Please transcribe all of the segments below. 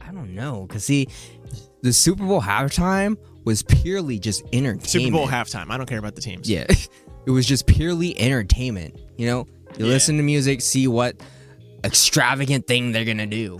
I don't know, because see, the Super Bowl halftime was purely just entertainment. Super Bowl halftime. I don't care about the teams. Yeah, it was just purely entertainment. You know, you listen to music, see what extravagant thing they're gonna do.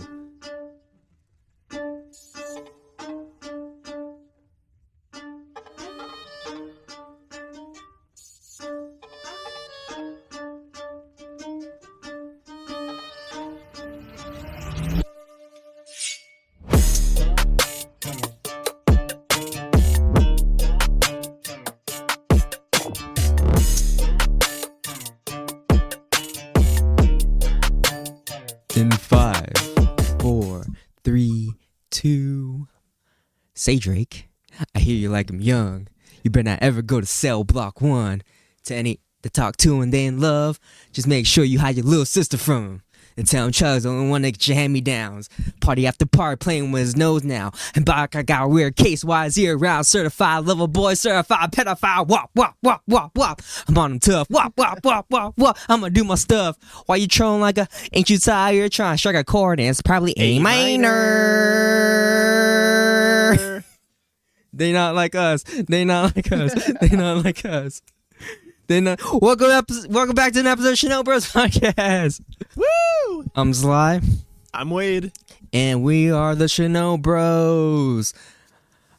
In 5, 4, 3, 2. Say, Drake, I hear you like I'm young. You better not ever go to cell block 1 to any to talk to and they in love. Just make sure you hide your little sister from him. And tell him Chuck's the only one that get your hand-me-downs. Party after party playing with his nose now. And Bach, I got a weird case. Why is he around? Certified lover boy, certified pedophile. Wop, wop, wop, wop, wop. I'm on him tough. Wop, wop, wop, wop, wop. I'm gonna do my stuff. Why you trolling like a, ain't you tired? Trying to strike a chord and it's probably A minor. They not like us. They not like us. They not like us. Then welcome back to an episode of ShinoBroz podcast. Woo! I'm Sly. I'm Wade. And we are the ShinoBroz.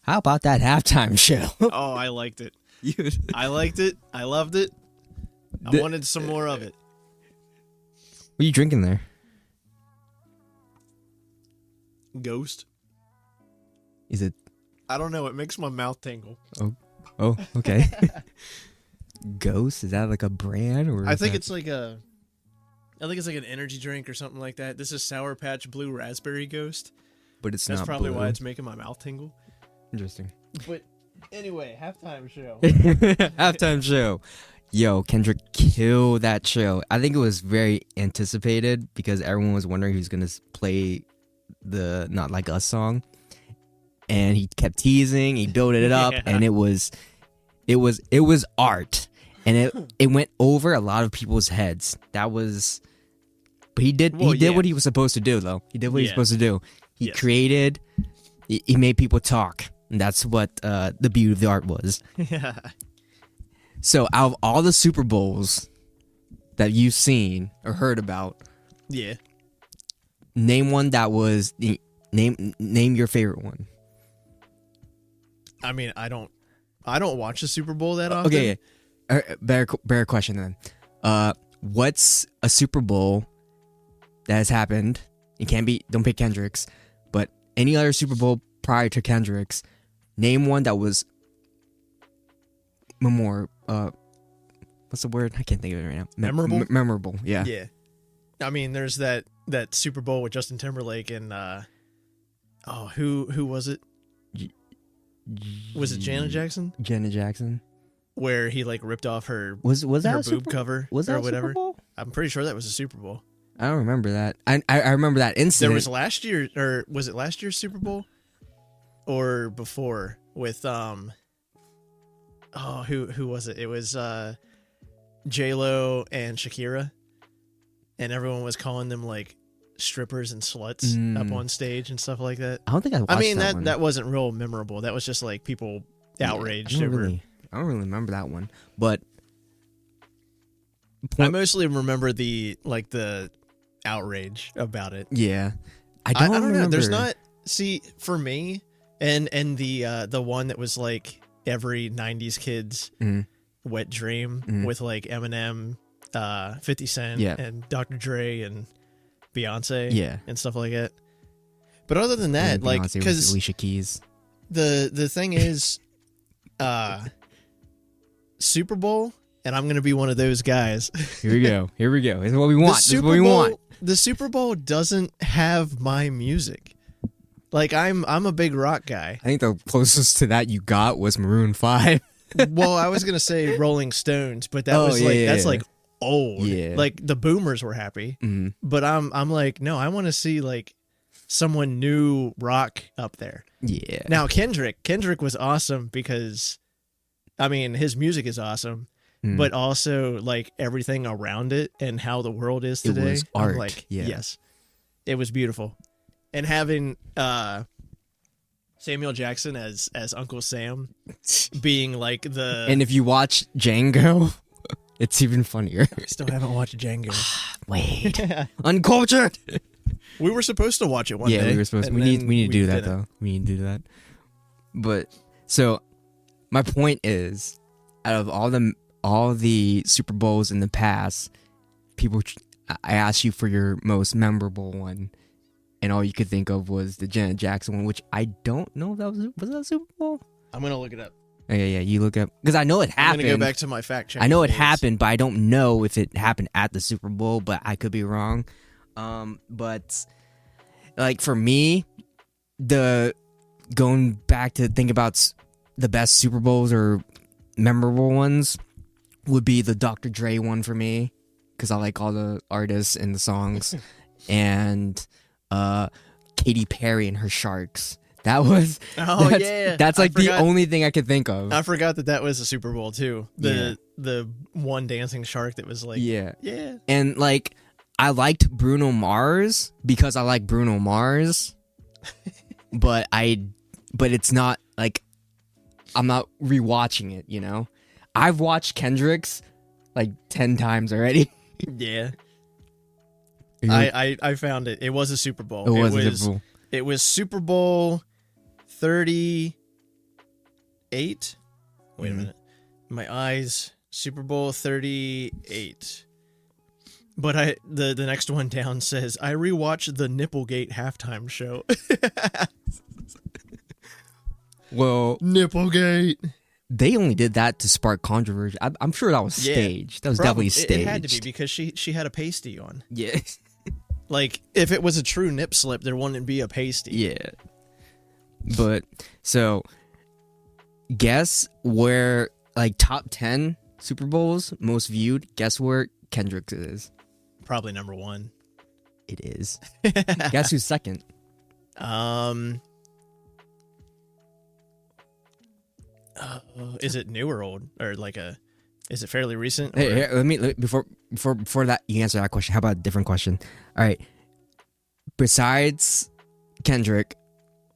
How about that halftime show? Oh, I liked it. I liked it. I loved it. I wanted some more of it. What are you drinking there? Ghost. Is it? I don't know. It makes my mouth tingle. Oh, okay. Ghost? Is that like a brand? Or I think it's like an energy drink or something like that. This is Sour Patch Blue Raspberry Ghost. But it's That's not probably blue. why it's making my mouth tingle. Interesting. But anyway, halftime show. Halftime show. Yo, Kendrick killed that show. I think it was very anticipated because everyone was wondering who's gonna play the Not Like Us song. And he kept teasing, he built it up, and it was art. And it went over a lot of people's heads. That was, but he did what he was supposed to do, though. He did what he was supposed to do. He created, he made people talk. And that's what the beauty of the art was. Yeah. So out of all the Super Bowls that you've seen or heard about, name one that was name your favorite one. I mean, I don't watch the Super Bowl that often. Okay, better question then. What's a Super Bowl that has happened? It don't pick Kendrick's, but any other Super Bowl prior to Kendrick's. Name one that was what's the word? I can't think of it right now. Memorable. Memorable. Yeah. Yeah. I mean, there's that Super Bowl with Justin Timberlake and who was it? Was it Janet Jackson? Janet Jackson. Where he like ripped off her was that her a boob cover was that or whatever. Super Bowl? I'm pretty sure that was a Super Bowl. I don't remember that. I remember that incident. There was last year, or was it last year's Super Bowl or before with who was it? It was J-Lo and Shakira, and everyone was calling them like strippers and sluts up on stage and stuff like that. I don't think I watched that one. That wasn't real memorable. That was just like people outraged I don't over. really remember that one, but I mostly remember the outrage about it. Yeah, I don't know. remember. There's not for me and the one that was like every 90s kid's wet dream with like Eminem, 50 Cent, and Dr. Dre and Beyonce, and stuff like that. But other than that, like, because Alicia Keys, the thing is, Super Bowl, and I'm gonna be one of those guys. Here we go. This is what we want. This is what we want. The Super Bowl doesn't have my music. Like, I'm a big rock guy. I think the closest to that you got was Maroon 5. Well, I was gonna say Rolling Stones, but that was like old. Yeah. Like the boomers were happy, but I'm like, no, I want to see like someone new rock up there. Yeah. Now Kendrick was awesome because, I mean, his music is awesome, but also like everything around it and how the world is today. It was art. I'm like, yes, it was beautiful. and having Samuel Jackson as Uncle Sam being like the. And if you watch Django, it's even funnier. I still haven't watched Django. Wait, uncultured. We were supposed to watch it one day. Yeah, we were supposed to. We need to do that though. We need to do that. But so my point is, out of all the Super Bowls in the past, I asked you for your most memorable one, and all you could think of was the Janet Jackson one, which I don't know if that was that a Super Bowl? I'm gonna look it up. Yeah, you look up because I know it happened. I'm gonna go back to my fact check. I know it happened, but I don't know if it happened at the Super Bowl. But I could be wrong. But like for me, going back to think about the best Super Bowls or memorable ones would be the Dr. Dre one for me, because I like all the artists and the songs, and Katy Perry and her Sharks. That's like the only thing I could think of. I forgot that was a Super Bowl too. The one dancing shark that was like yeah. And like I liked Bruno Mars because I like Bruno Mars, but it's not like I'm not rewatching it. You know, I've watched Kendrick's like 10 times already. Yeah. I found it. It was a Super Bowl. It was Super Bowl 38. Wait a minute. My eyes. Super Bowl 38. But the next one down says, I rewatched the Nipplegate halftime show. Well, Nipplegate. They only did that to spark controversy. I'm sure that was staged. That was definitely staged. It had to be because she had a pasty on. Yeah. Like, if it was a true nip slip, there wouldn't be a pasty. Yeah. But, so, guess where, like, top 10 Super Bowls most viewed, guess where Kendrick's is? Probably number 1. It is. Guess who's second? Is it new or old? Or, like, is it fairly recent? Hey, let me before that you answer that question. How about a different question? All right. Besides Kendrick,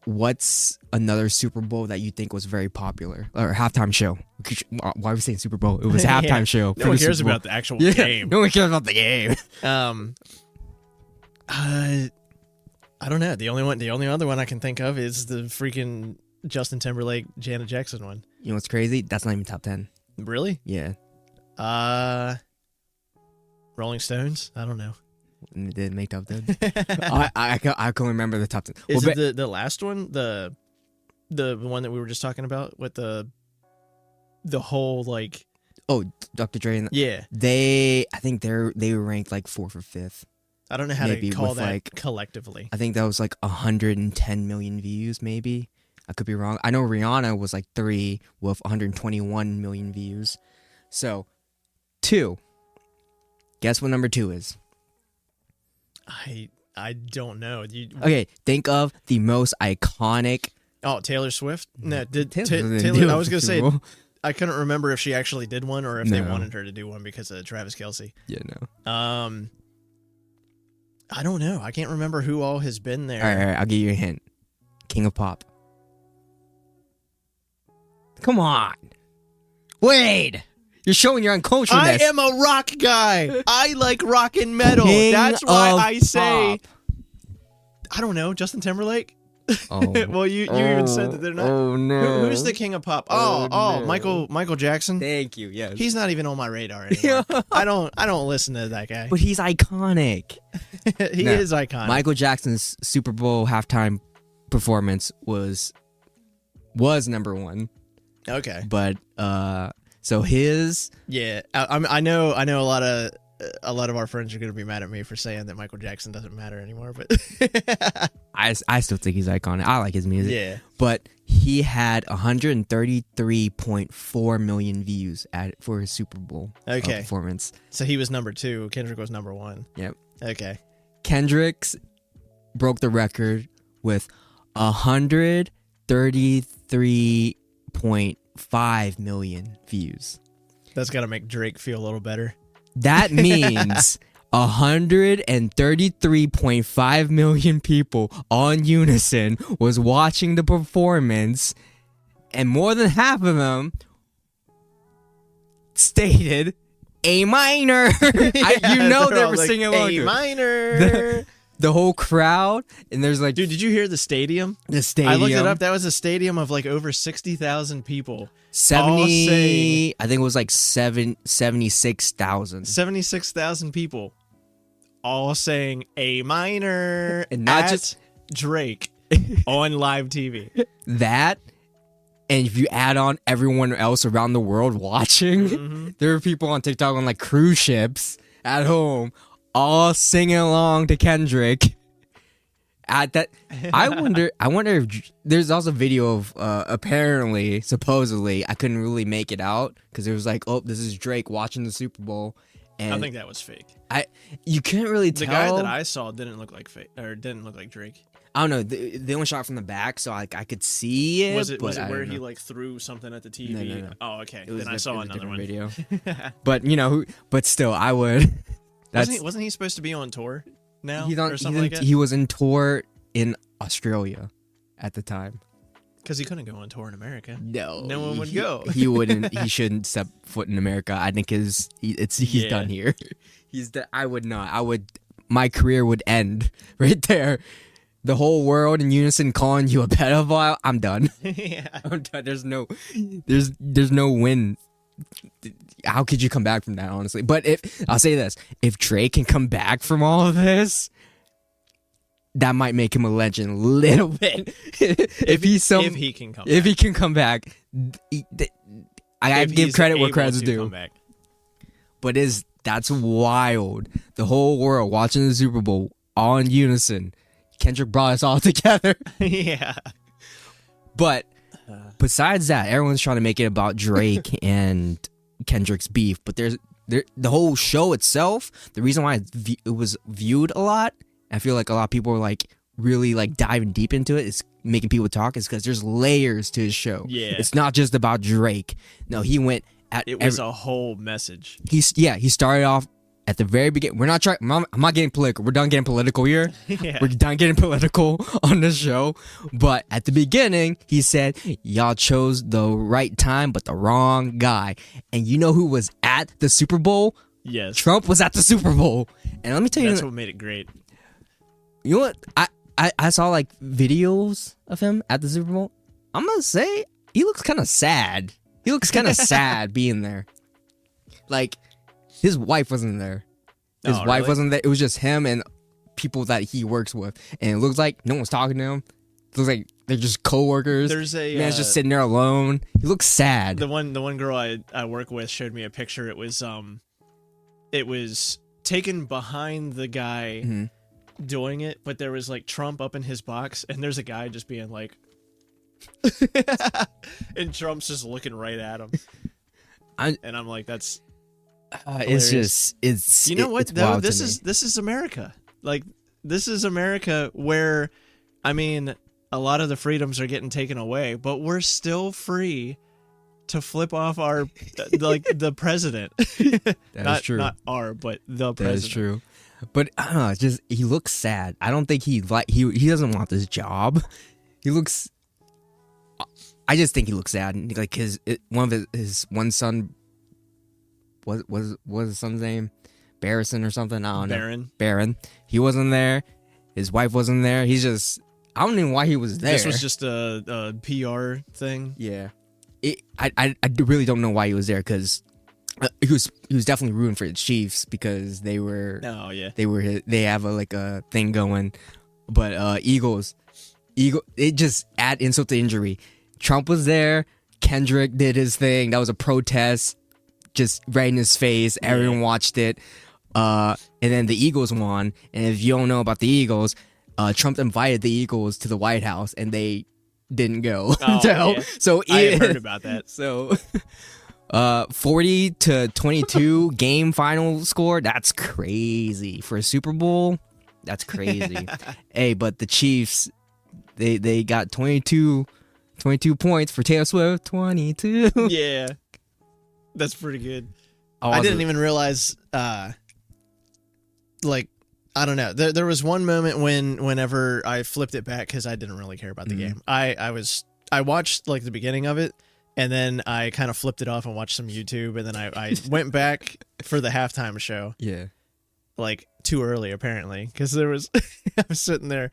what's another Super Bowl that you think was very popular or halftime show? Why are we saying Super Bowl? It was a halftime show. No one cares about the actual game. No one cares about the game. I don't know. The only other one I can think of is the freaking Justin Timberlake, Janet Jackson one. You know what's crazy? That's not even top 10. Really? Yeah. Rolling Stones? I don't know. It didn't make top 10. I can remember the top 10. Is it the last one? The one that we were just talking about with the whole like. Oh, Dr. Dre. Yeah. I think they were ranked like 4th or 5th. I don't know how to call that like, collectively. I think that was like 110 million views, maybe. I could be wrong. I know Rihanna was like 3 with 121 million views. So, 2. Guess what number 2 is? I don't know. Okay, think of the most iconic. Oh, Taylor Swift? No, Taylor. I was gonna say I couldn't remember if she actually did one or if they wanted her to do one because of Travis Kelce. Yeah, no. I don't know. I can't remember who all has been there. All right, I'll give you a hint. King of Pop. Come on, Wade. You're showing your unculturedness. I am a rock guy. I like rock and metal. That's why I say. Pop. I don't know. Justin Timberlake. Oh. Well, you even said that they're not. Oh no. Who's the king of pop? No. Michael Jackson. Thank you. Yes. He's not even on my radar anymore. I don't listen to that guy. But he's iconic. He is iconic. Michael Jackson's Super Bowl halftime performance was number 1. Okay. But so his I know a lot of our friends are going to be mad at me for saying that Michael Jackson doesn't matter anymore, but I still think he's iconic. I like his music. Yeah. But he had 133.4 million views for his Super Bowl performance. So he was number 2. Kendrick was number 1. Yep. Okay. Kendrick's broke the record with 133.5 million views. That's got to make Drake feel a little better. That means 133.5 million people on unison was watching the performance, and more than half of them stated A minor. They were singing along. A minor. The whole crowd, and there's like, dude, did you hear the stadium? The stadium. I looked it up. That was a stadium of like over 60,000 people. 70, I think it was like 76,000. 76,000 people, all saying A minor, and not at just Drake on live TV. That, and if you add on everyone else around the world watching, there were people on TikTok on like cruise ships at home, all singing along to Kendrick. At that, I wonder if there's also video of apparently, supposedly, I couldn't really make it out because it was like, oh, this is Drake watching the Super Bowl, and I think that was fake. You couldn't really tell. The guy that I saw didn't look like fake, or didn't look like Drake. I don't know. They only shot from the back, so I could see it. Was it where he like threw something at the TV? No. Oh, okay. Then I saw another one. Video. But but still, I would. Wasn't he supposed to be on tour now or something like that? He was in tour in Australia at the time. Because he couldn't go on tour in America. No one would go. He wouldn't. He shouldn't step foot in America. I think he's done here. I would not. My career would end right there. The whole world in unison calling you a pedophile. I'm done. Yeah. I'm done. There's no win. How could you come back from that, honestly? But I'll say this, if Drake can come back from all of this, that might make him a legend a little bit. if he can come back, I give credit where credit's due. But that's wild. The whole world watching the Super Bowl all in unison. Kendrick brought us all together. Yeah. But besides that, everyone's trying to make it about Drake and Kendrick's beef. But the whole show itself, the reason why it was viewed a lot, I feel like a lot of people were like really like diving deep into it, is making people talk, is because there's layers to his show. Yeah. It's not just about Drake. No, he went at it was a whole message. He started off at the very beginning. I'm not getting political. We're done getting political here. Yeah. We're done getting political on this show. But at the beginning, he said, y'all chose the right time, but the wrong guy. And you know who was at the Super Bowl? Yes. Trump was at the Super Bowl. And let me tell you, that's what made it great. You know what? I saw like videos of him at the Super Bowl. I'm going to say he looks kind of sad. He looks kind of sad being there. Like, his wife wasn't there. His wife wasn't there. It was just him and people that he works with. And it looks like no one's talking to him. It looks like they're just co-workers. There's a man's just sitting there alone. He looks sad. The one girl I work with showed me a picture. It was taken behind the guy doing it, but there was like Trump up in his box, and there's a guy just being like and Trump's just looking right at him. And I'm like, that's it's you know what though, this is America. Like, this is America, where I mean, a lot of the freedoms are getting taken away, but we're still free to flip off our like the president. That is true. Not our, but the president. That is true. But I don't know, just he looks sad. I don't think he doesn't want this job. I just think he looks sad. Like his one son. What was his son's name? Barrison or something? I don't know. Barron. He wasn't there. His wife wasn't there. He's just, I don't even know why he was there. This was just a PR thing. Yeah. I really don't know why he was there, because he was definitely rooting for the Chiefs because they were. Oh yeah. They have a thing going, but Eagles, it just add insult to injury. Trump was there. Kendrick did his thing. That was a protest. Just right in his face. Everyone watched it. And then the Eagles won. And if you don't know about the Eagles, Trump invited the Eagles to the White House, and they didn't go. So I heard about that. So 40-22 game final score. That's crazy for a Super Bowl. That's crazy. Hey, but the Chiefs, they got 22 points for Taylor Swift. 22. Yeah. That's pretty good. I didn't even realize like, I don't know. There was one moment whenever I flipped it back because I didn't really care about the game. I watched like the beginning of it, and then I kind of flipped it off and watched some YouTube, and then I went back for the halftime show. Yeah. Like too early apparently, because there was I was sitting there,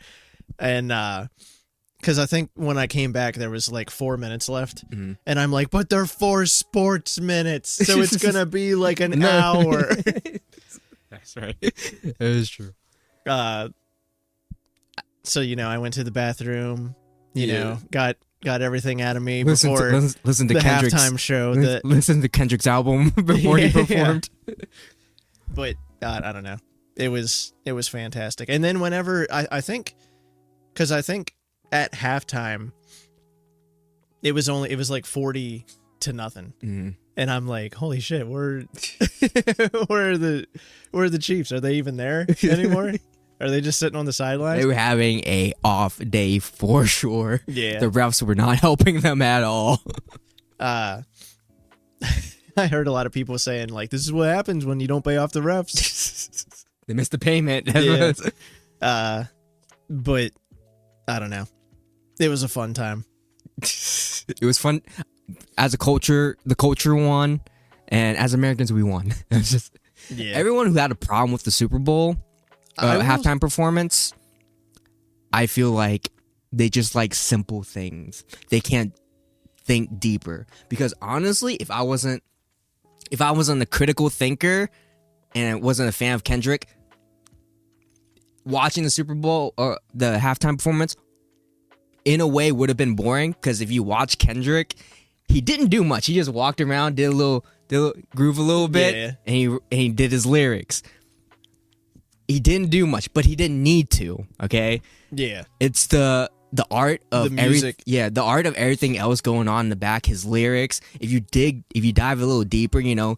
and because I think when I came back there was like 4 minutes left, and I'm like, but they're 4 sports minutes, so it's gonna be like an hour. That's right. That is true. So I went to the bathroom, got everything out of me before listen to the Kendrick's halftime show. Listen to Kendrick's album before he performed. Yeah. But I don't know. It was fantastic. And then whenever I think at halftime it was like 40-0, and I'm like, holy shit, where are the Chiefs? Are they even there anymore? Are they just sitting on the sidelines? They were having a off day for sure. Yeah, the refs were not helping them at all. I heard a lot of people saying like, this is what happens when you don't pay off the refs. They missed the payment. Yeah. But I don't know. It was a fun time. It was fun. As a culture, the culture won, and as Americans, we won. It's just everyone who had a problem with the Super Bowl halftime performance, I feel like they just like simple things. They can't think deeper. Because honestly, if I wasn't a critical thinker and I wasn't a fan of Kendrick, watching the Super Bowl or the halftime performance in a way would have been boring. Because if you watch Kendrick, he didn't do much. He just walked around, did a little groove a little bit, and he did his lyrics. He didn't do much, but he didn't need to. Okay. Yeah. It's the art of the music. The art of everything else going on in the back. His lyrics. If you dive a little deeper, you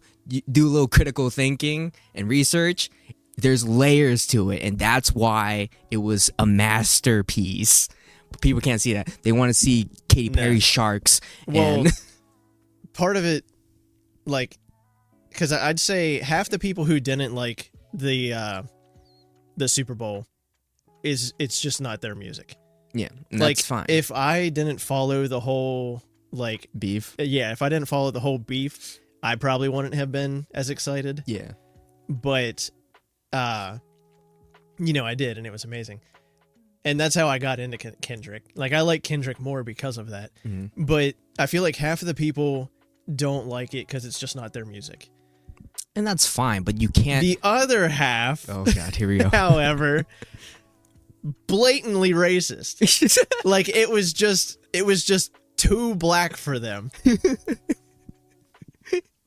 do a little critical thinking and research. There's layers to it, and that's why it was a masterpiece. But people can't see that. They want to see Katy Perry's Sharks. Well, part of it, like, because I'd say half the people who didn't like the Super Bowl it's just not their music. Yeah, that's fine. If I didn't follow the whole like beef, if I didn't follow the whole beef, I probably wouldn't have been as excited. Yeah, but I did, and it was amazing. And that's how I got into Kendrick. Like, I like Kendrick more because of that. Mm-hmm. But I feel like half of the people don't like it because it's just not their music. And that's fine, but you can't... The other half... Oh, God, here we go. However, blatantly racist. Like, it was just too black for them.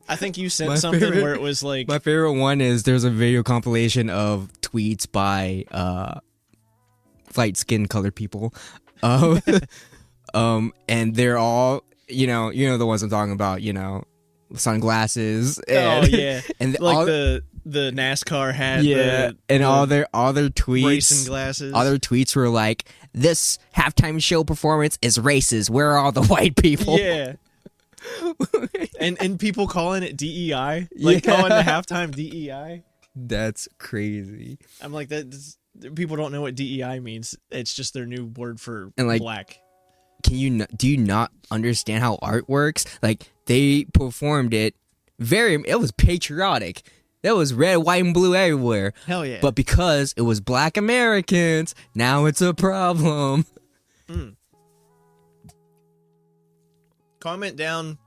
I think you sent something where it was like... My favorite one is there's a video compilation of tweets by... light skin colored people, and they're all the ones I'm talking about, sunglasses and, and like the NASCAR hat, and all their tweets, racing glasses. All their tweets were like, this halftime show performance is racist, where are all the white people? and people calling it DEI, like calling the halftime DEI. That's crazy. I'm like, people don't know what DEI means. It's just their new word for black. Do you not understand how art works? Like, they performed it it was patriotic. There was red, white, and blue everywhere. Hell yeah. But because it was black Americans, now it's a problem. Comment down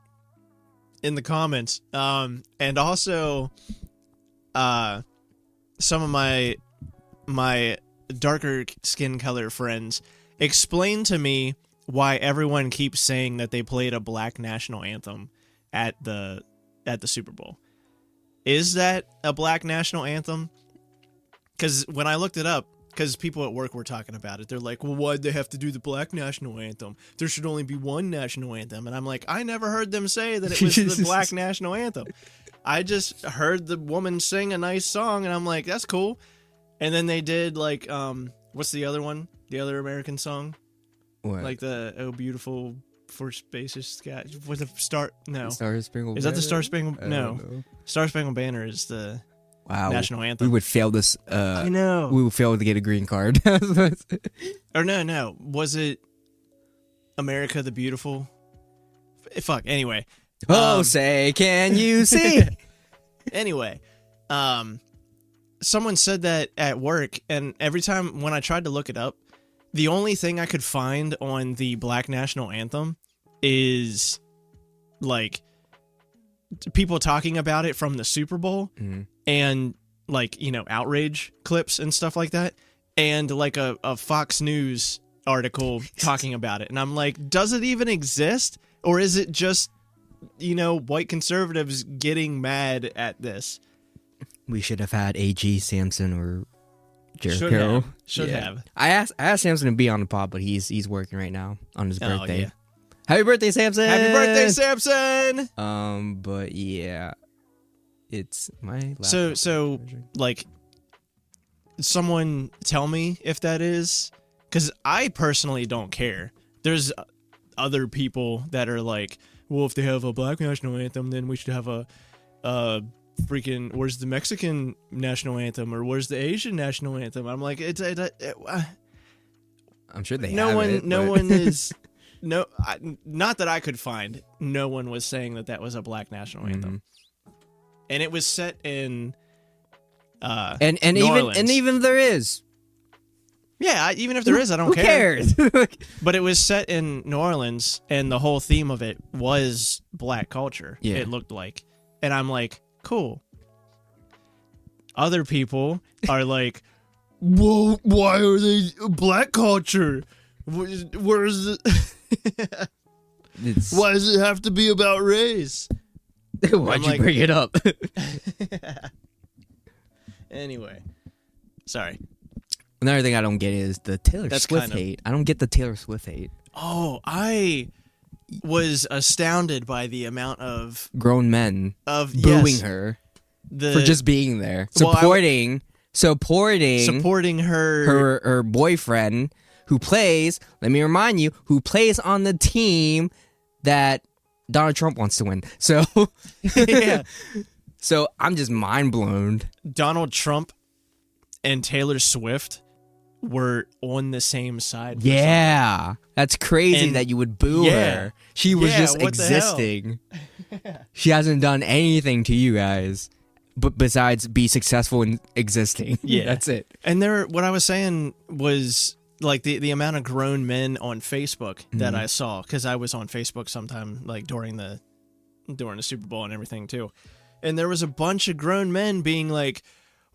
in the comments. And also, some of my darker skin color friends, explain to me why everyone keeps saying that they played a black national anthem at the Super Bowl. Is that a black national anthem? Because when I looked it up, because people at work were talking about it, they're like, well, why'd they have to do the black national anthem? There should only be one national anthem. And I'm like, I never heard them say that it was the black national anthem. I just heard the woman sing a nice song, and I'm like, that's cool. And then they did, like, what's the other one? The other American song? What? Like the Oh Beautiful for Spacious Sky. With a star... No. Star Spangled Banner? Is that the Star Spangled... No. Star Spangled Banner is the... national anthem. We would fail this. I know. We would fail to get a green card. Or no. Was it America the Beautiful? Fuck. Anyway. Say, can you see? Anyway, someone said that at work, and every time when I tried to look it up, the only thing I could find on the Black National Anthem is like people talking about it from the Super Bowl and like, you know, outrage clips and stuff like that, and like a Fox News article talking about it. And I'm like, does it even exist? Or is it just, you know, white conservatives getting mad at this? We should have had A.G. Samson or Jericho. Should have. I asked Samson to be on the pod, but he's working right now on his birthday. Yeah. Happy birthday, Samson! Happy birthday, Samson! But yeah, it's my so like, someone tell me if that is, because I personally don't care. There's other people that are like, well, if they have a Black national anthem, then we should have a freaking, where's the Mexican national anthem, or where's the Asian national anthem? I'm like, I'm sure they no have one it, no but... one is not that I could find, no one was saying that was a Black national anthem. And it was set in and New Orleans. even there is. Yeah, even if there is, I don't care. Who cares? But it was set in New Orleans, and the whole theme of it was Black culture. Yeah. It looked like. And I'm like, cool. Other people are like, well, why are they Black culture? Where's it? Why does it have to be about race? Why'd you bring it up? Anyway, sorry. Another thing I don't get is the Taylor Swift hate. I don't get the Taylor Swift hate. Oh, I was astounded by the amount of grown men booing her for just being there, supporting her boyfriend, who plays. Let me remind you, who plays on the team that Donald Trump wants to win. So, yeah. So I'm just mind blown. Donald Trump and Taylor Swift were on the same side. Yeah, that's crazy that you would boo her. She was just existing. She hasn't done anything to you guys, but besides be successful in existing. Yeah, that's it. And what I was saying was like the amount of grown men on Facebook that I saw, because I was on Facebook sometime like during the Super Bowl and everything too, and there was a bunch of grown men being like,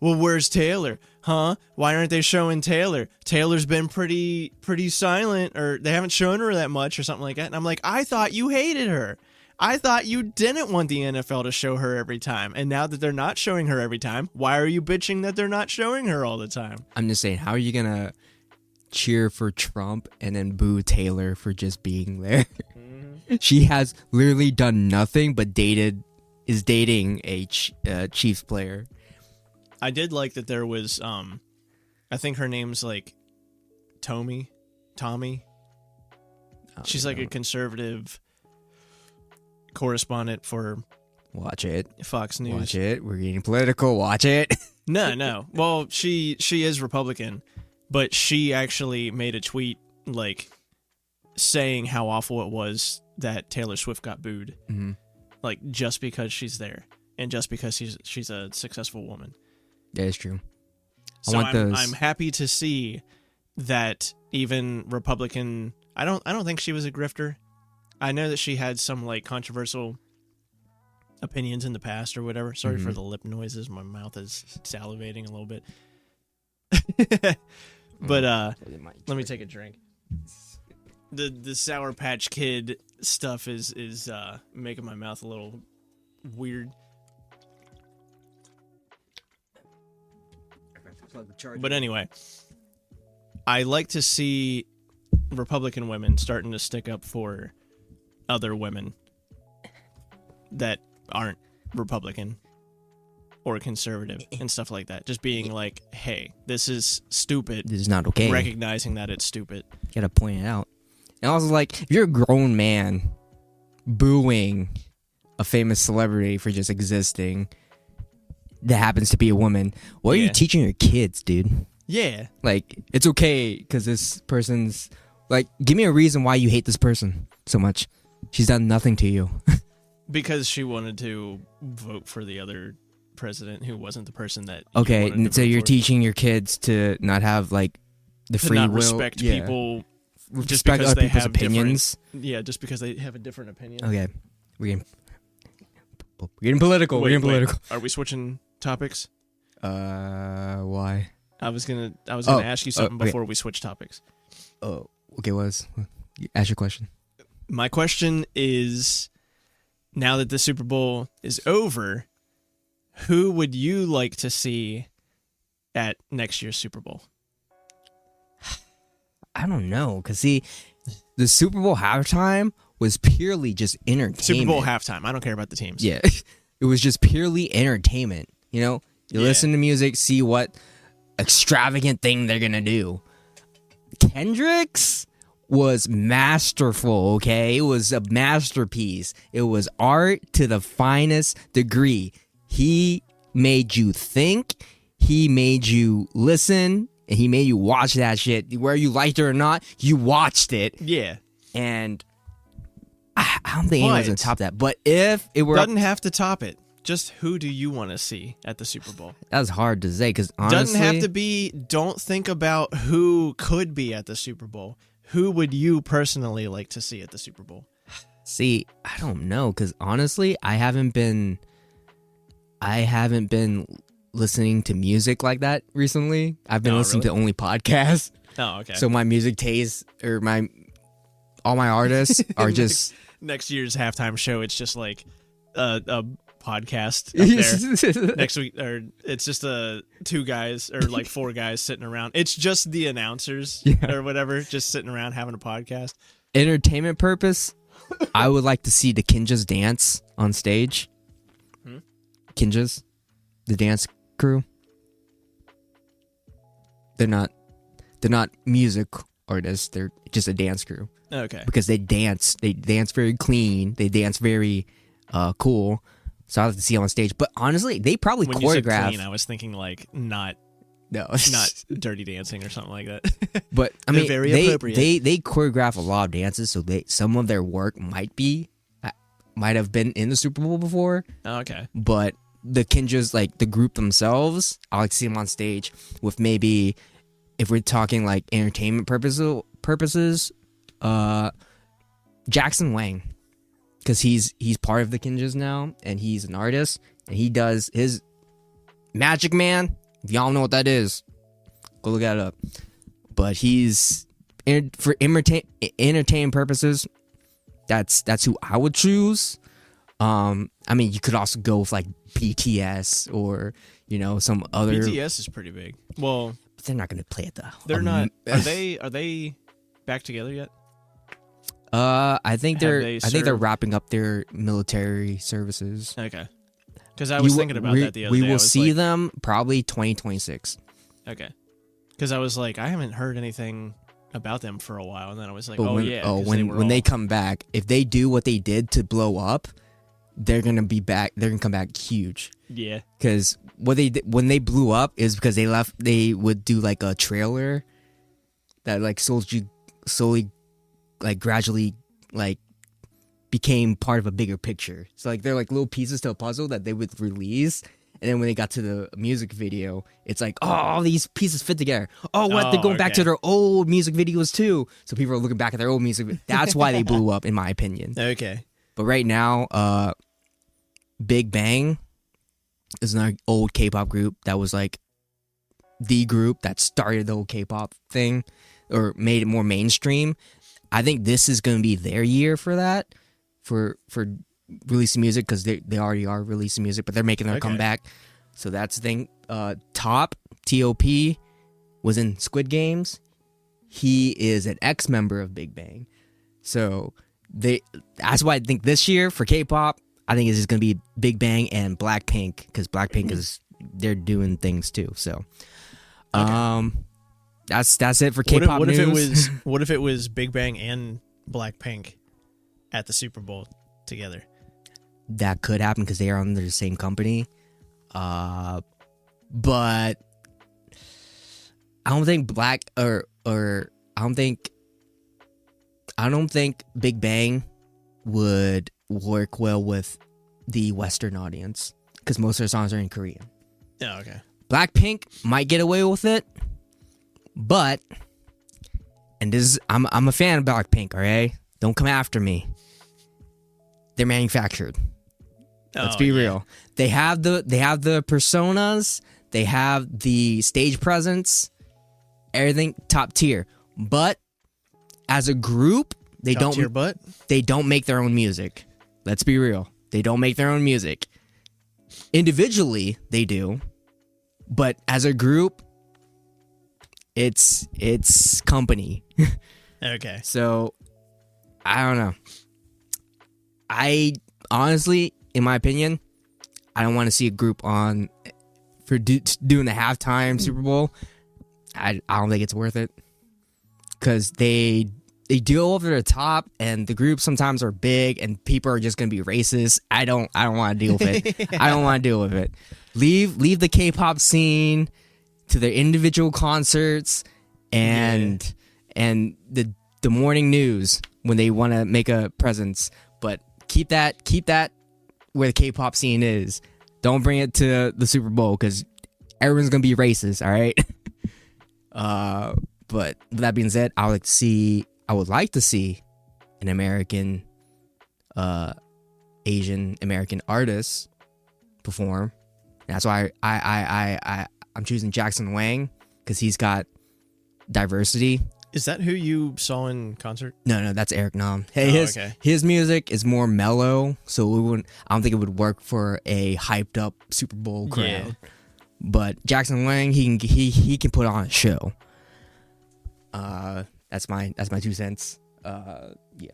well, where's Taylor? Huh? Why aren't they showing Taylor? Taylor's been pretty silent, or they haven't shown her that much or something like that. And I'm like, I thought you hated her. I thought you didn't want the NFL to show her every time. And now that they're not showing her every time, why are you bitching that they're not showing her all the time? I'm just saying, how are you going to cheer for Trump and then boo Taylor for just being there? She has literally done nothing but is dating a Chiefs player. I did like that there was, I think her name's like Tommy. She's like a conservative correspondent for Watch it. Fox News. Watch it. We're getting political. Watch it. No. Well, she is Republican, but she actually made a tweet like saying how awful it was that Taylor Swift got booed, like just because she's there and just because she's a successful woman. That is true. So I'm happy to see that even Republican. I don't think she was a grifter. I know that she had some like controversial opinions in the past or whatever. Sorry for the lip noises. My mouth is salivating a little bit. But let me take a drink. The Sour Patch Kid stuff is making my mouth a little weird. But anyway, I like to see Republican women starting to stick up for other women that aren't Republican or conservative and stuff like that. Just being like, hey, this is stupid. This is not okay. Recognizing that it's stupid. You gotta point it out. And also, like, if you're a grown man booing a famous celebrity for just existing, that happens to be a woman. What are you teaching your kids, dude? Yeah. Like, it's okay because this person's like, give me a reason why you hate this person so much. She's done nothing to you. Because she wanted to vote for the other president who wasn't the person that. Okay, so you're teaching your kids to not have like the free will, respect people, just respect because other they people's have opinions. Just because they have a different opinion. Okay, we're getting political. We're getting political. Are we switching topics? Why? I was gonna ask you something before we switch topics. Oh, okay. Ask your question. My question is, now that the Super Bowl is over, who would you like to see at next year's Super Bowl? I don't know, because see, the Super Bowl halftime was purely just entertainment. Super Bowl halftime. I don't care about the teams. Yeah, it was just purely entertainment. You know, you listen to music, see what extravagant thing they're gonna do. Kendrick's was masterful. Okay, it was a masterpiece. It was art to the finest degree. He made you think. He made you listen. And he made you watch that shit. Whether you liked it or not, you watched it. Yeah. And I don't think anyone's going to top that. But if it were... Doesn't have to top it. Just who do you want to see at the Super Bowl? That's hard to say, because honestly... Doesn't have to be... Don't think about who could be at the Super Bowl. Who would you personally like to see at the Super Bowl? See, I don't know, because honestly, I haven't been listening to music like that recently. I've been listening to only podcasts. Oh, okay. So my music taste, or all my artists are just... Next year's halftime show, it's just like a podcast up there. Next week, or it's just two guys or like four guys sitting around. It's just the announcers or whatever, just sitting around having a podcast. Entertainment purpose, I would like to see the Kinjas dance on stage. Kinjas, the dance crew. They're not music artists. They're just a dance crew. Okay. Because they dance very clean. They dance very cool. So I like to see on stage. But honestly, they probably when choreograph. You said clean, I was thinking like not dirty dancing or something like that. But I mean, very appropriate. They choreograph a lot of dances, so some of their work might have been in the Super Bowl before. Oh, okay. But the Kinjas, like the group themselves, I like to see them on stage with maybe, if we're talking like entertainment purposes, Jackson Wang, because he's part of the Kinjas now, and he's an artist, and he does his Magic Man. If y'all know what that is, go look that up. But he's for entertainment purposes. That's who I would choose. I mean, you could also go with like BTS or some other. BTS is pretty big. Well, but they're not going to play at the. They're not. Are they back together yet? I think they're wrapping up their military services. Okay. Because I was thinking about that the other day. We will see them probably 2026. Okay. Because I was like, I haven't heard anything about them for a while, and then I was like, when they come back, if they do what they did to blow up, they're gonna be back. They're gonna come back huge. Yeah. Because what they did when they blew up is because they left. They would do like a trailer that like slowly, like gradually, like became part of a bigger picture. So like they're like little pieces to a puzzle that they would release. And then when they got to the music video, it's like, oh, all these pieces fit together. Oh, what? They're going back to their old music videos too. So people are looking back at their old music. That's why they blew up, in my opinion. Okay. But right now, Big Bang is an old K-pop group that was like the group that started the whole K-pop thing or made it more mainstream. I think this is going to be their year for that, for releasing music, because they already are releasing music, but they're making their comeback. So that's the thing. T.O.P. was in Squid Games. He is an ex-member of Big Bang. So that's why I think this year for K-pop, I think it's just going to be Big Bang and Blackpink, because Blackpink they're doing things too. So that's it for K-pop news. What if it was Big Bang and Blackpink at the Super Bowl together? That could happen because they are under the same company. But I don't think I don't think Big Bang would work well with the Western audience because most of their songs are in Korean. Oh, okay. Blackpink might get away with it, but I'm a fan of Blackpink. All right, don't come after me. They're manufactured. Let's be real. They have the personas. They have the stage presence. Everything top tier. But as a group, they don't make their own music. Let's be real. They don't make their own music. Individually, they do. But as a group, it's company. Okay. So I don't know. I honestly, in my opinion, I don't want to see a group on for doing the halftime Super Bowl. I don't think it's worth it because they do over the top, and the groups sometimes are big, and people are just gonna be racist. I don't want to deal with it. I don't want to deal with it. Leave the K-pop scene to their individual concerts and the morning news when they want to make a presence, but keep that where the K-pop scene is. Don't bring it to the Super Bowl because everyone's gonna be racist. All right. But with that being said, I would like to see an American, Asian American artist perform. And that's why I'm choosing Jackson Wang because he's got diversity. Is that who you saw in concert? No, that's Eric Nam. Hey, his music is more mellow, so I don't think it would work for a hyped up Super Bowl crowd. Yeah. But Jackson Wang, he can put on a show. That's my 2 cents. Yeah.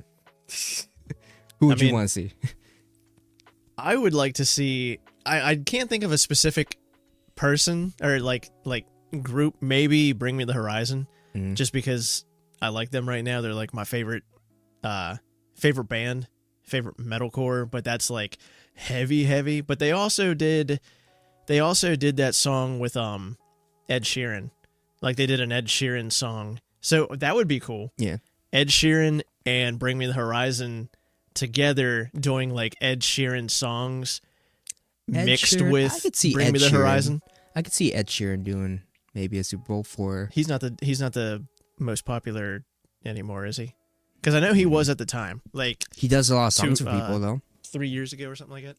Who would you want to see? I would like to see. I can't think of a specific person or like group. Maybe Bring Me the Horizon. Mm-hmm. Just because I like them right now. They're like my favorite band, favorite metalcore, but that's like heavy. But they also did that song with Ed Sheeran. Like they did an Ed Sheeran song. So that would be cool. Yeah. Ed Sheeran and Bring Me the Horizon together doing like Ed Sheeran songs mixed with Bring Me the Horizon. I could see Ed Sheeran doing maybe a Super Bowl for. He's not the most popular anymore, is he? Because I know he was at the time. Like he does a lot of songs for people though. 3 years ago or something like that.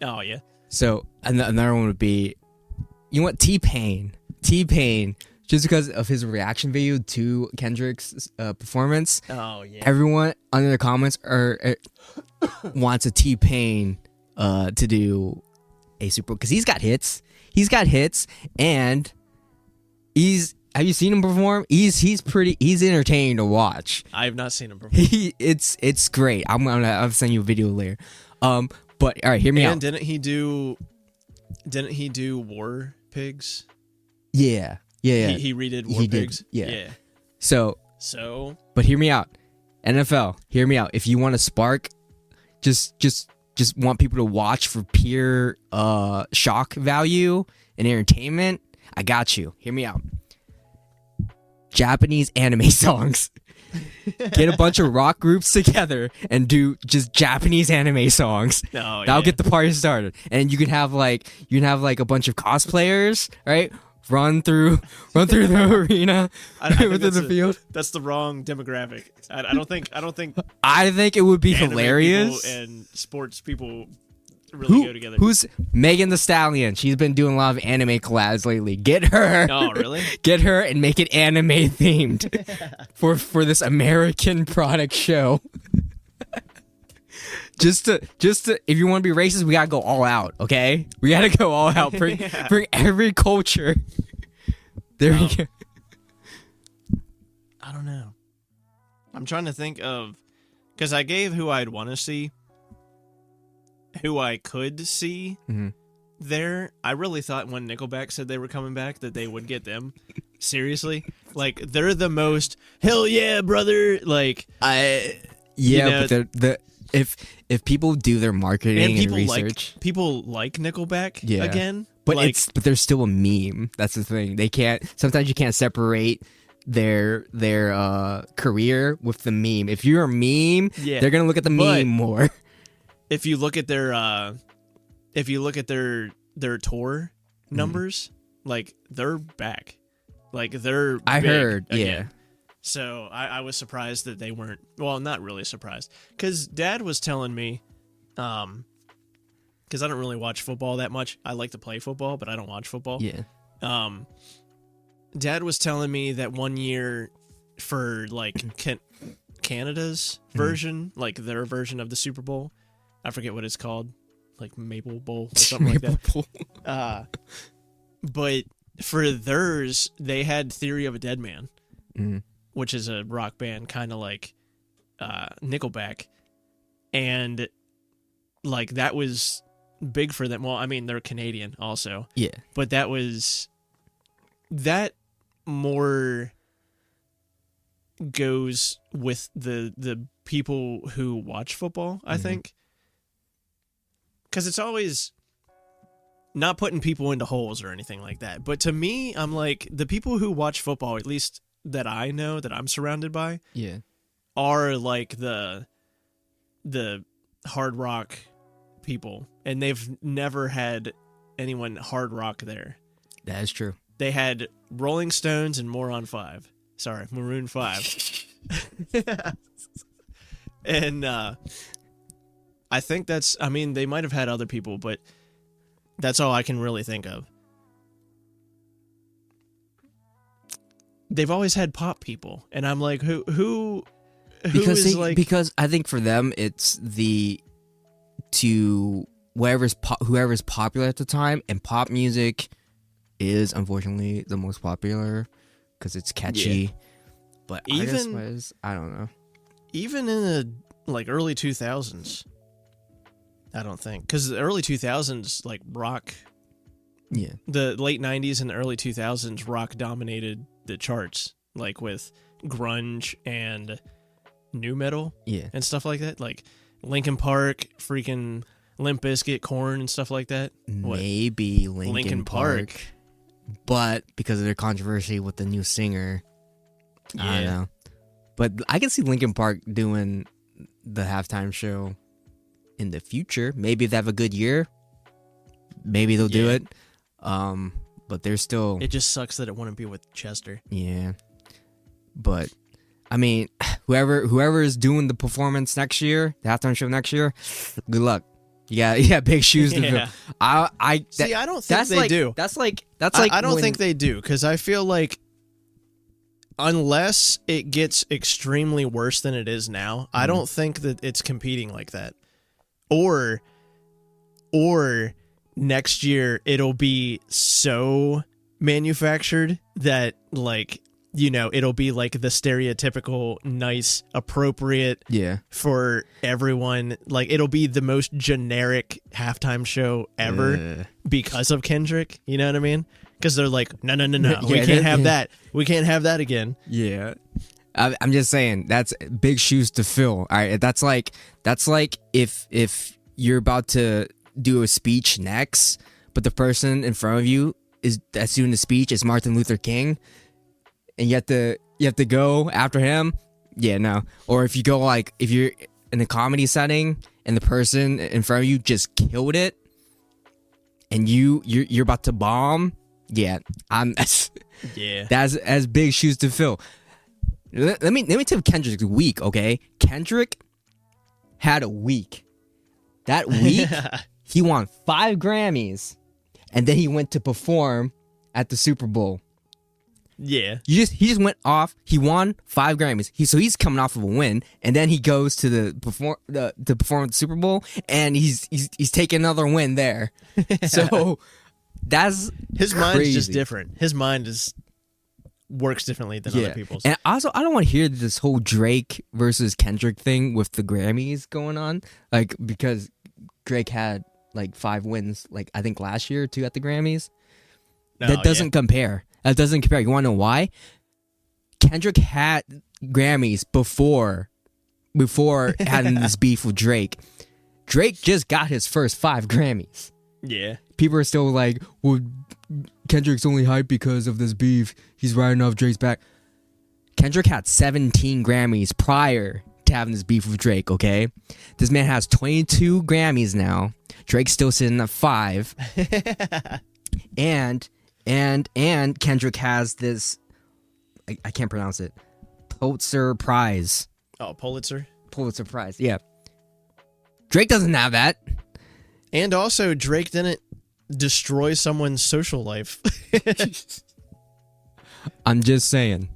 Oh yeah. So another one would be, you know what, T-Pain, just because of his reaction video to Kendrick's performance. Oh yeah. Everyone under the comments wants a T-Pain to do a Super Bowl because he's got hits. And have you seen him perform? He's entertaining to watch. I have not seen him perform. It's great. I'll send you a video later. But all right, hear me out. And didn't he do War Pigs? Yeah. He redid War Pigs. Yeah. So. But hear me out. NFL, hear me out. If you want to spark, just want people to watch for pure shock value and entertainment, I got you. Hear me out. Japanese anime songs. Get a bunch of rock groups together and do just Japanese anime songs. That'll get the party started. And you can have like a bunch of cosplayers, right? Run through the arena within the field. That's the wrong demographic. I don't think. I think it would be hilarious. And sports people really go together. Who's Megan Thee Stallion? She's been doing a lot of anime collabs lately. Get her. Oh, really? Get her and make it anime themed for this American product show. Just to, if you want to be racist, we gotta go all out, okay? We gotta go all out. Bring every culture. There we go. I don't know. I'm trying to think of, because I gave who I'd want to see, who I could see there. I really thought when Nickelback said they were coming back that they would get them. Seriously, like they're the most hell yeah, brother. Like but if people do their marketing and research, people like Nickelback again. But but they're still a meme. That's the thing. They can't. Sometimes you can't separate their career with the meme. If you're a meme, they're gonna look at the meme more. If you look at their their tour numbers, like they're back. Like they're I big heard, again. yeah. So I was surprised that they weren't. Well, not really surprised, because Dad was telling me, because I don't really watch football that much. I like to play football, but I don't watch football. Yeah. Dad was telling me that one year for like Canada's version, like their version of the Super Bowl, I forget what it's called, like Maple Bowl or something like that. But for theirs, they had Theory of a Dead Man, which is a rock band kind of like Nickelback, and like that was big for them. Well, I mean, they're Canadian also. Yeah. But that more goes with the people who watch football, I think. Because it's always not putting people into holes or anything like that. But to me, I'm like, the people who watch football, at least that I know, that I'm surrounded by, are like the hard rock people, and they've never had anyone hard rock there. That is true. They had Rolling Stones and Maroon 5. And I think I mean, they might have had other people, but that's all I can really think of. They've always had pop people, and I'm like, who is like... Because I think for them, it's whoever's popular at the time, and pop music is unfortunately the most popular because it's catchy. But artist-wise, I don't know. Even in the like early 2000s, I don't think, because the early 2000s, like rock, the late 90s and the early 2000s, rock dominated the charts, like with grunge and nu metal, and stuff like that, like Linkin Park, freaking Limp Bizkit, Korn, and stuff like that. Maybe Linkin Park. But because of their controversy with the new singer, I don't know. But I can see Linkin Park doing the halftime show in the future. Maybe if they have a good year, maybe they'll do it. But they're still... It just sucks that it wouldn't be with Chester. Yeah. But, I mean, whoever is doing the performance next year, the halftime show next year, good luck. Yeah, big shoes to fill. I don't think they do. I don't think they do, because I feel like unless it gets extremely worse than it is now, I don't think that it's competing like that. Or next year it'll be so manufactured that, like, you know, it'll be like the stereotypical nice, appropriate for everyone. Like, it'll be the most generic halftime show ever because of Kendrick. You know what I mean? Because they're like, no, we can't have that. We can't have that again. Yeah. I'm just saying, that's big shoes to fill. All right, that's like if you're about to do a speech next, but the person in front of you that's doing the speech is Martin Luther King, and you have to go after him. Yeah, no. Or if you go, like, if you're in a comedy setting and the person in front of you just killed it, and you're about to bomb. Yeah, that's as big shoes to fill. Let me tell Kendrick's week, okay? Kendrick had a week. That week, he won 5 Grammys, and then he went to perform at the Super Bowl. Yeah, he just went off. He won 5 Grammys. He's coming off of a win, and then he goes to perform at the Super Bowl, and he's taking another win there. So that's his mind is just different. His mind works differently than other people's. And also, I don't want to hear this whole Drake versus Kendrick thing with the Grammys going on, like, because Drake had like 5 wins, like I think last year or 2 at the Grammys. That doesn't compare. That doesn't compare. You want to know why? Kendrick had Grammys before before having this beef with Drake. Drake just got his first 5 Grammys. Yeah. People are still like, well, Kendrick's only hyped because of this beef. He's riding off Drake's back. Kendrick had 17 Grammys prior to having this beef with Drake, okay? This man has 22 Grammys now. Drake's still sitting at 5. and Kendrick has this, I can't pronounce it, Pulitzer Prize. Oh, Pulitzer Prize, yeah. Drake doesn't have that. And also, Drake didn't destroy someone's social life. I'm just saying.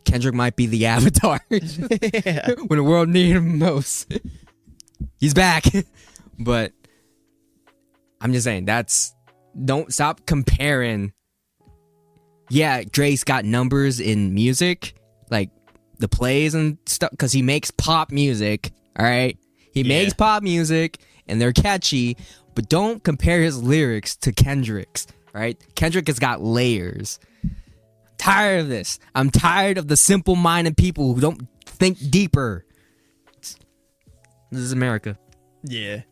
Kendrick might be the avatar Yeah. when the world needed him most. He's back. But I'm just saying, don't stop comparing. Yeah, Drake's got numbers in music, like the plays and stuff, because he makes pop music, all right? He makes pop music, and they're catchy, but don't compare his lyrics to Kendrick's, right? Kendrick has got layers. Tired of this. I'm tired of the simple-minded people who don't think deeper. This is America. Yeah.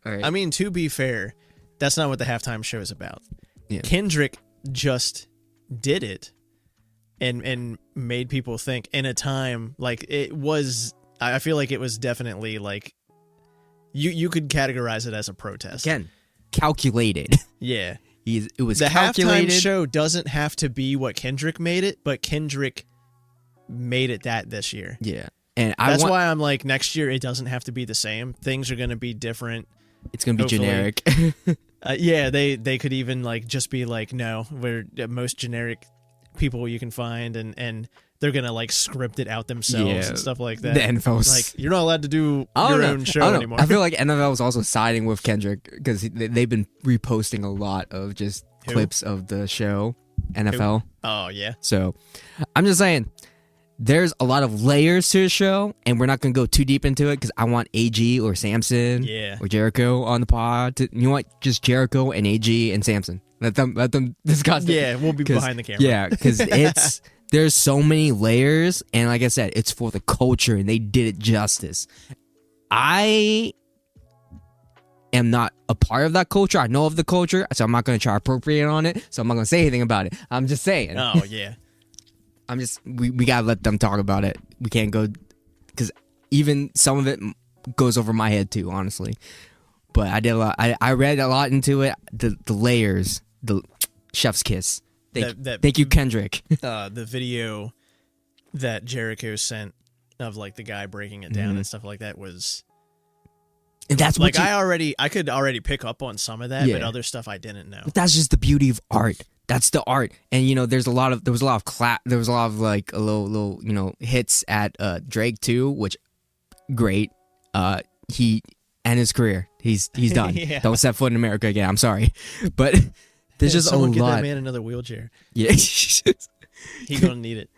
All right. I mean, to be fair, that's not what the halftime show is about. Yeah. Kendrick just did it and made people think in a time like it was. I feel like it was definitely like you could categorize it as a protest. Again, calculated. Yeah. It was the calculated. halftime show doesn't have to be what Kendrick made it, but Kendrick made it that this year. Yeah. And that's why I'm like, next year it doesn't have to be the same. Things are going to be different. It's going to be generic. Yeah, they could even like just be like, no, we're the most generic people you can find, and they're going to like script it out themselves and stuff like that. The NFL's like, you're not allowed to do your own show anymore. I feel like NFL was also siding with Kendrick because they've been reposting a lot of just clips of the show, NFL. Who? Oh, yeah. So I'm just saying, there's a lot of layers to the show, and we're not going to go too deep into it because I want AG or Samson or Jericho on the pod. You know what? Just Jericho and AG and Samson. Let them discuss it. Yeah, we'll be behind the camera. Yeah, because there's so many layers, and like I said, it's for the culture, and they did it justice. I am not a part of that culture. I know of the culture, so I'm not going to try to appropriate on it, so I'm not going to say anything about it. I'm just saying. Oh, yeah. We gotta let them talk about it. We can't go, because even some of it goes over my head too, honestly. But I did a lot. I read a lot into it. The layers, the chef's kiss. Thank you, Kendrick. The video that Jericho sent of like the guy breaking it down and stuff like that was. And that's like I could already pick up on some of that, but other stuff I didn't know. But that's just the beauty of art. That's the art, and there was a lot of like a little hits at Drake too, which great. He and his career, he's done. Yeah. Don't set foot in America again. I'm sorry, but there's just someone a get lot. that man another wheelchair. Yeah, he's gonna need it.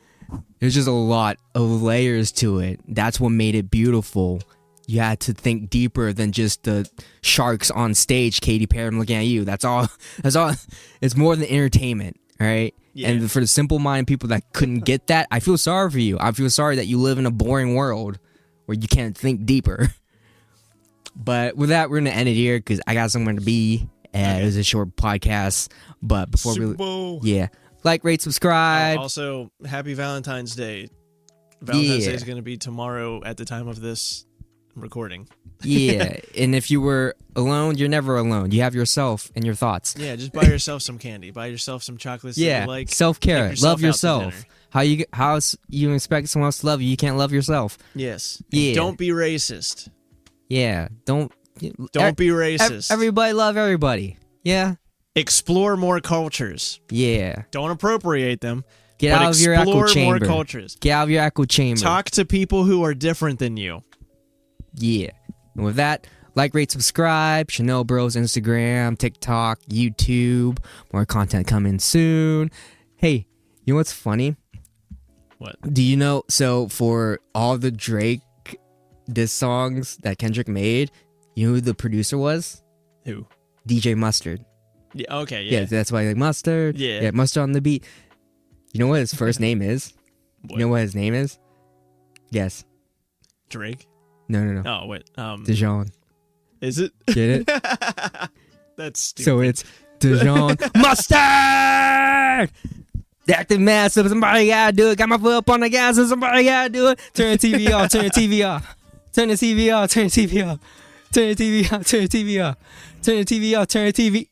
There's just a lot of layers to it. That's what made it beautiful. You had to think deeper than just the sharks on stage, Katy Perry looking at you. That's all. It's more than entertainment, all right? Yeah. And for the simple-minded people that couldn't get that, I feel sorry for you. I feel sorry that you live in a boring world where you can't think deeper. But with that, we're going to end it here because I got somewhere to be. It was a short podcast. But before like, rate, subscribe. Also, happy Valentine's Day. Valentine's Day is going to be tomorrow at the time of this recording. Yeah, and if you were alone, you're never alone. You have yourself and your thoughts. Yeah, just buy yourself some candy. Buy yourself some chocolates that you like. Self-care. Love yourself. How you expect someone else to love you? You can't love yourself. Yes. Yeah. Don't be racist. Yeah. Don't be racist. Everybody love everybody. Yeah. Explore more cultures. Yeah. Don't appropriate them. Get out of your echo chamber. Explore more cultures. Get out of your echo chamber. Talk to people who are different than you. Yeah. And with that, like, rate, subscribe. ShinoBroz, Instagram, TikTok, YouTube. More content coming soon. Hey, you know what's funny? What? Do you know, so for all the Drake diss songs that Kendrick made, you know who the producer was? Who? DJ Mustard. Yeah, okay, yeah. Yeah, that's why like Mustard. Yeah. Mustard on the beat. You know what his first name is? What? You know what his name is? Yes. Drake? No. Oh, wait. Dijon. Is it? Get it? That's stupid. So it's Dijon mustard. The active mass, so somebody gotta do it. Got my foot up on the gas, so somebody gotta do it. Turn the TV off, turn the TV off. Turn the TV off, turn the TV off. Turn the TV off, turn the TV off. Turn the TV off, turn the TV.